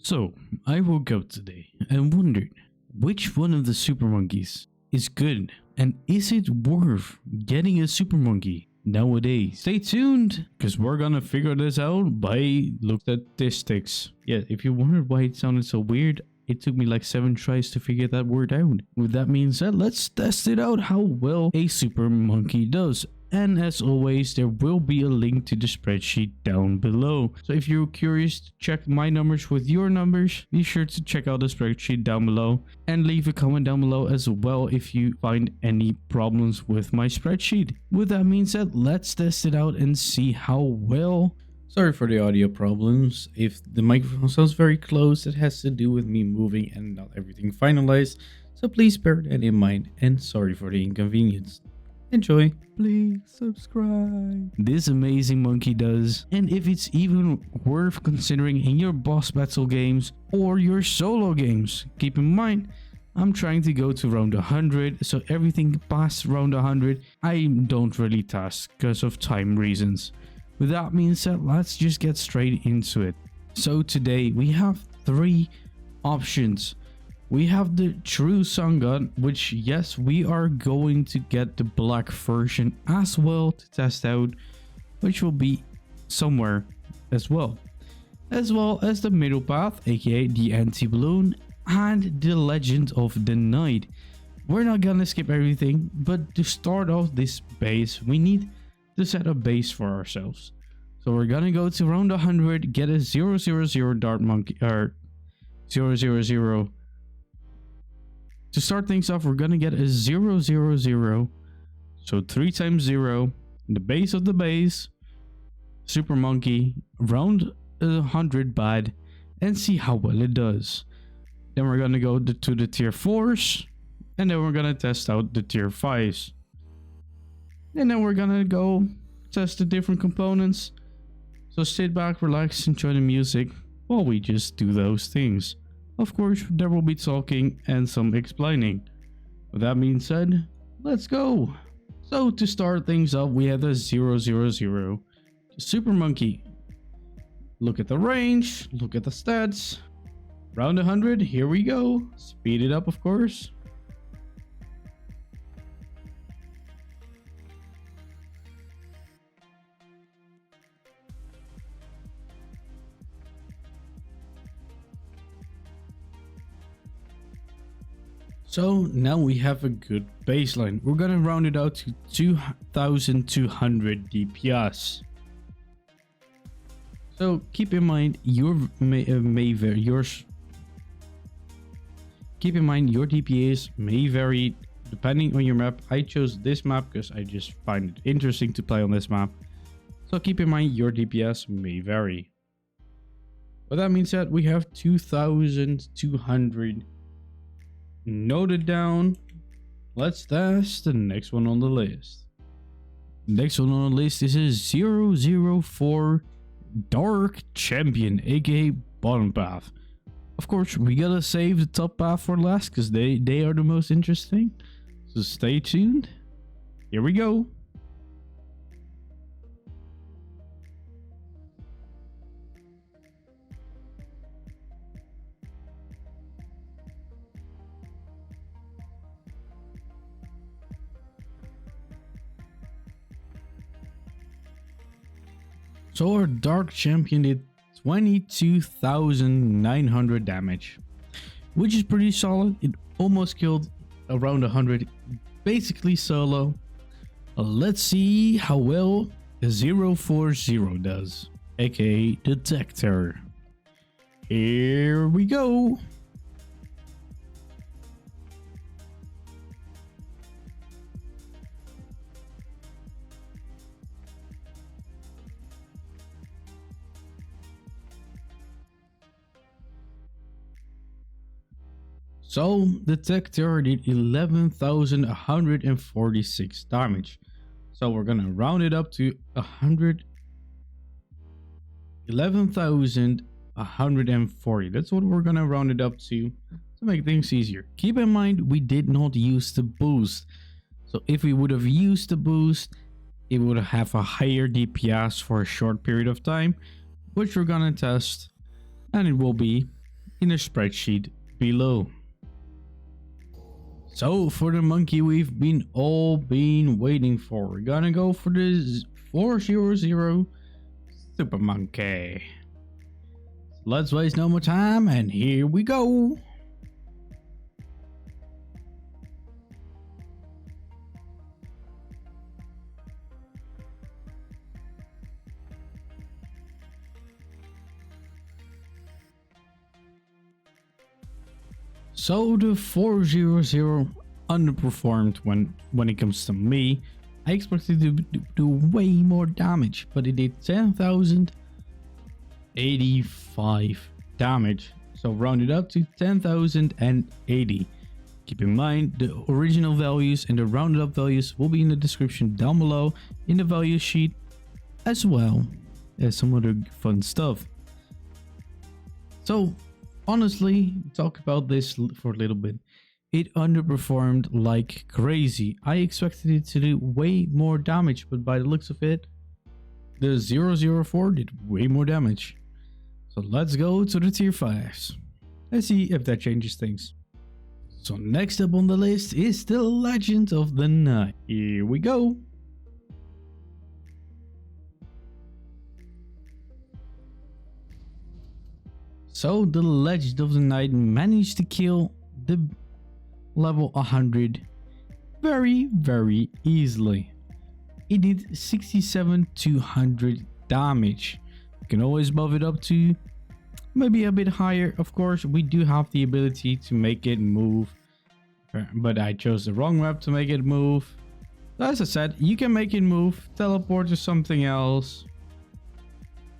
So, I woke up today and wondered which one of the super monkeys is good and is it worth getting a super monkey nowadays? Stay tuned because we're gonna figure this out by look statistics. Yeah, if you wondered why it sounded so weird, it took me like 7 tries to figure that word out. With that being said, let's test it out how well a super monkey does. And as always, there will be a link to the spreadsheet down below. So if you're curious to check my numbers with your numbers, be sure to check out the spreadsheet down below and leave a comment down below as well if you find any problems with my spreadsheet. With that being said, let's test it out and see how well. Sorry for the audio problems. If the microphone sounds very close, it has to do with me moving and not everything finalized. So please bear that in mind and sorry for the inconvenience. Enjoy. Please subscribe. This amazing monkey does, and if it's even worth considering in your boss battle games or your solo games. Keep in mind, I'm trying to go to round 100, so everything past round 100 I don't really task because of time reasons. With that being said, let's just get straight into it. So today we have 3 options. We have the true sun gun, which yes, we are going to get the black version as well to test out, which will be somewhere as well as the middle path, aka the anti-balloon, and the legend of the night. We're not gonna skip everything, but to start off this base, we need to set a base for ourselves. So we're gonna go to round 100, get a 000 dart monkey, or 000. To start things off, we're gonna get a 000, so 3 times 0, the base of the base, super monkey, round 100 bad, and see how well it does. Then we're gonna go to the tier 4s, and then we're gonna test out the tier 5s. And then we're gonna go test the different components. So sit back, relax, enjoy the music while we just do those things. Of course, there will be talking and some explaining. With that being said, let's go. So to start things up, we have the 000, the super monkey. Look at the range, look at the stats. Round 100, here we go. Speed it up, of course. So now we have a good baseline. We're gonna round it out to 2200 DPS. So keep in mind your DPS may vary depending on your map. I chose this map because I just find it interesting to play on this map. So keep in mind your DPS may vary. With that being said, we have 2200 noted down. Let's test the next one on the list. Next one on the list is a 004 dark champion, aka bottom path. Of course, we gotta save the top path for last because they are the most interesting. So stay tuned. Here we go. So our dark champion did 22,900 damage, which is pretty solid. It almost killed around 100, basically solo. Let's see how well the 040 does, aka Detector. Here we go. So Detector did 11,146 damage. So we're gonna round it up to 11,140. That's what we're gonna round it up to make things easier. Keep in mind we did not use the boost. So if we would have used the boost, it would have a higher DPS for a short period of time, which we're gonna test, and it will be in the spreadsheet below. So for the monkey we've all been waiting for, we're gonna go for the 400 super monkey. Let's waste no more time, and here we go. So the 400 underperformed when it comes to me. I expected to do way more damage, but it did 10,085 damage. So round it up to 10,080. Keep in mind the original values and the rounded up values will be in the description down below in the value sheet, as well as some other fun stuff. So honestly, talk about this for a little bit. It underperformed like crazy. I expected it to do way more damage, but by the looks of it, the 004 did way more damage. So let's go to the tier 5s. Let's see if that changes things. So next up on the list is the Legend of the Night. Here we go. So the Legend of the Night managed to kill the level 100 very easily. It did 67,200 damage. You can always buff it up to maybe a bit higher. Of course, we do have the ability to make it move, but I chose the wrong map to make it move. As I said, you can make it move, teleport to something else,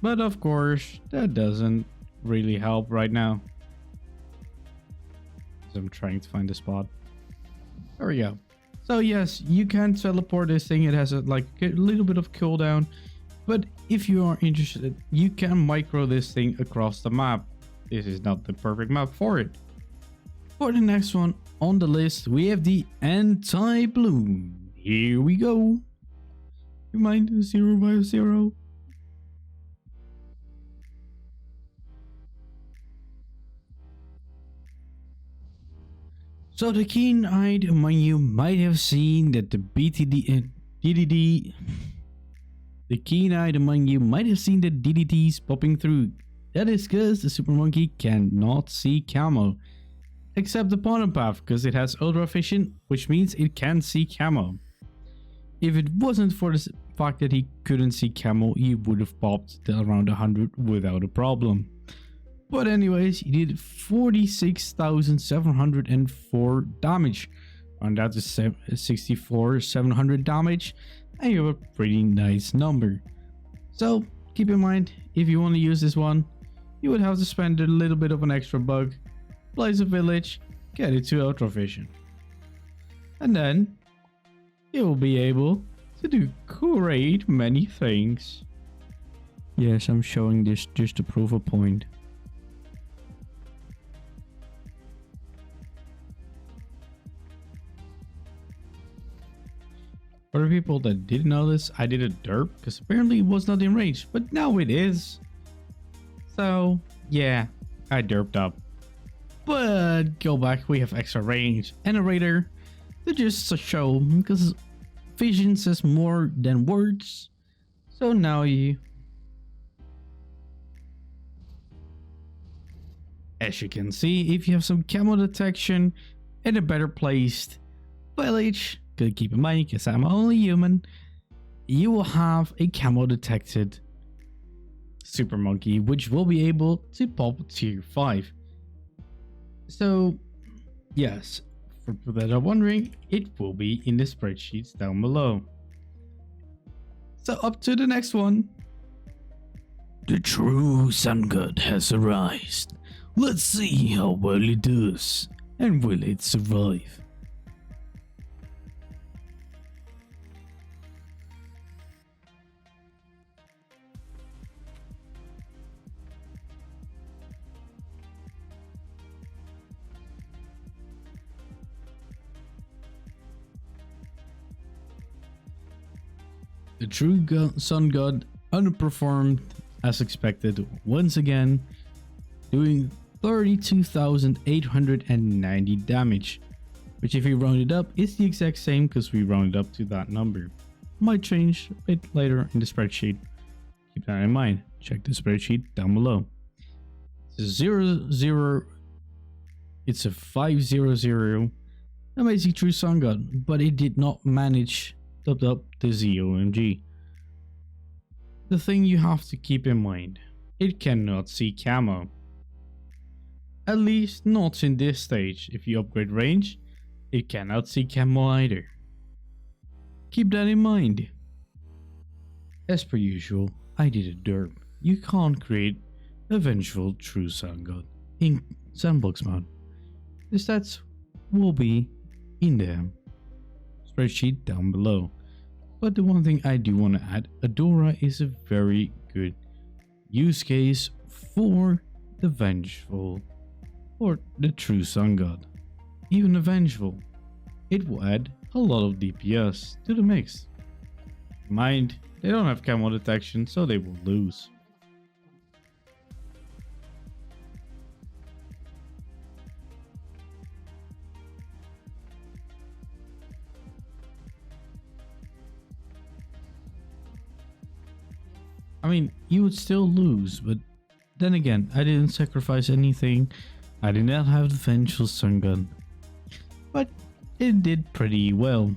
but of course that doesn't really help right now. So I'm trying to find a spot. There we go. So yes, you can teleport this thing. It has a little bit of cooldown, but if you are interested, you can micro this thing across the map. This is not the perfect map for it. For the next one on the list, we have the anti-Bloon. Here we go. You mind 0x0? So the keen-eyed among you might have seen that the DDD. The keen-eyed among you might have seen the DDTs popping through. That is because the super monkey cannot see camo, except the Pawn path, because it has ultra vision, which means it can see camo. If it wasn't for the fact that he couldn't see camo, he would have popped to around 100 without a problem. But anyways, he did 46,704 damage. And that is 64,700 damage. And you have a pretty nice number. So keep in mind, if you want to use this one, you would have to spend a little bit of an extra bug, place a village, get it to ultra vision. And then you will be able to do great many things. Yes, I'm showing this just to prove a point. For the people that didn't know this, I did a derp because apparently it was not in range, but now it is. So yeah, I derped up. But go back, we have extra range and a radar to just show, because vision says more than words. So now as you can see, if you have some camo detection and a better placed village, good, keep in mind, because I'm only human, you will have a camo detected super monkey, which will be able to pop tier 5. So yes, for people that are wondering, it will be in the spreadsheets down below. So up to the next one. The true sun god has arisen. Let's see how well it does, and will it survive? The true sun god underperformed as expected once again, doing 32,890 damage, which if you round it up is the exact same because we rounded up to that number. Might change a bit later in the spreadsheet. Keep that in mind. Check the spreadsheet down below. It's a 500 amazing true sun god, but it did not manage to top up the ZOMG. The thing you have to keep in mind, it cannot see camo. At least not in this stage. If you upgrade range, it cannot see camo either. Keep that in mind. As per usual, I did a derp. You can't create a vengeful true sun god in sandbox mode. The stats will be in the spreadsheet down below. But the one thing I do want to add, Adora is a very good use case for the vengeful or the true sun god. Even the vengeful, it will add a lot of DPS to the mix. Mind, they don't have camo detection, so they will lose. I mean, you would still lose, but then again, I didn't sacrifice anything. I did not have the vengeful sun gun, but it did pretty well.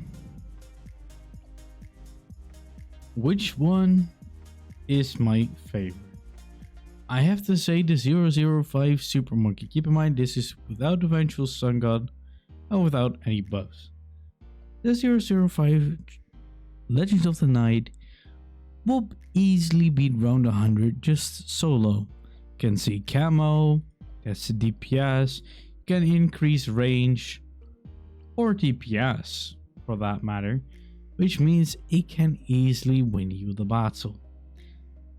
Which one is my favorite? I have to say the 005 Super Monkey. Keep in mind this is without the vengeful sun god and without any buffs. The 005 Legends of the Night will easily beat round 100 just solo. Can see camo, that's the DPS, can increase range or DPS for that matter, which means it can easily win you the battle.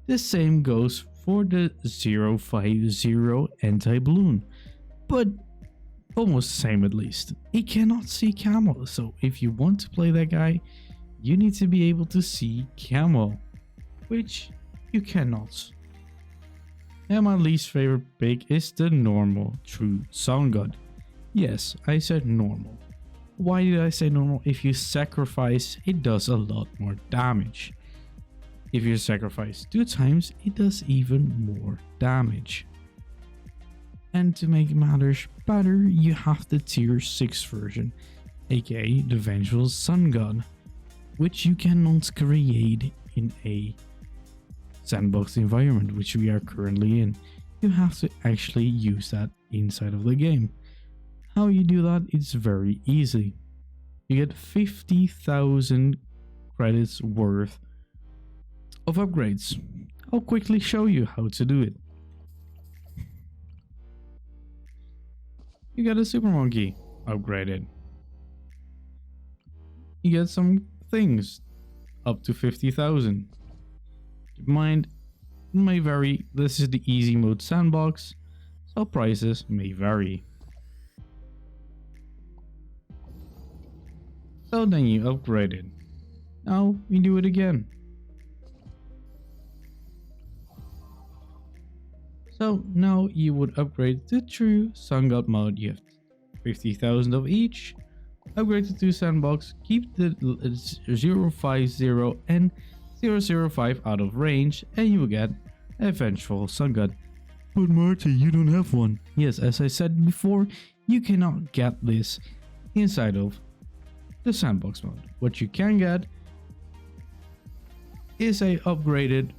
The same goes for the 050 anti-Bloon, but almost the same at least. It cannot see camo, so if you want to play that guy, you need to be able to see camo, which you cannot. And my least favorite pick is the normal true sun god. Yes, I said normal. Why did I say normal? If you sacrifice, it does a lot more damage. If you sacrifice 2 times, it does even more damage. And to make matters better, you have the tier 6 version, aka the vengeful sun god, which you cannot create in a sandbox environment, which we are currently in. You have to actually use that inside of the game. How you do that? It's very easy. You get 50,000 credits worth of upgrades. I'll quickly show you how to do it. You get a super monkey upgraded. You get some things up to 50,000. Keep in mind, it may vary. This is the easy mode sandbox, so prices may vary. So then you upgrade it. Now we do it again. So now you would upgrade to true sun god mode. You have 50,000 of each. Upgrade to 2 sandbox. Keep the 050 and 005 out of range, and you will get a vengeful sun god. But Marty, you don't have one. Yes, as I said before, you cannot get this inside of the sandbox mode. What you can get is a upgraded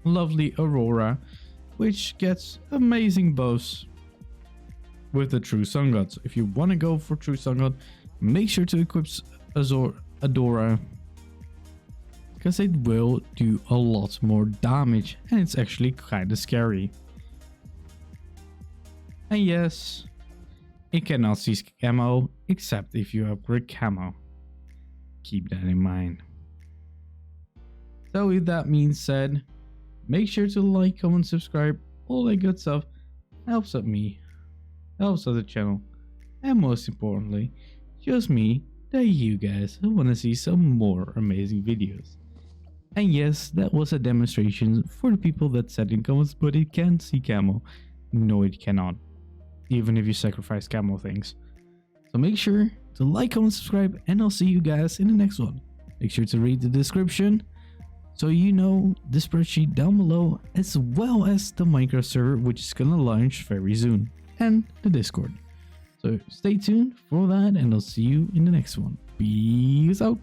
lovely Aurora, which gets amazing buffs with the true sun god. So if you want to go for true sun god, make sure to equip Adora, because it will do a lot more damage and it's actually kind of scary. And yes, it cannot see camo except if you upgrade camo. Keep that in mind. So with that being said, make sure to like, comment, subscribe, all that good stuff. Helps out me, helps out the channel, and most importantly, shows me that you guys want to see some more amazing videos. And yes, that was a demonstration for the people that said in comments, but it can't see camo. No, it cannot. Even if you sacrifice camel things. So make sure to like, comment, subscribe, and I'll see you guys in the next one. Make sure to read the description so you know the spreadsheet down below, as well as the Minecraft server, which is gonna launch very soon, and the Discord. So stay tuned for that, and I'll see you in the next one. Peace out.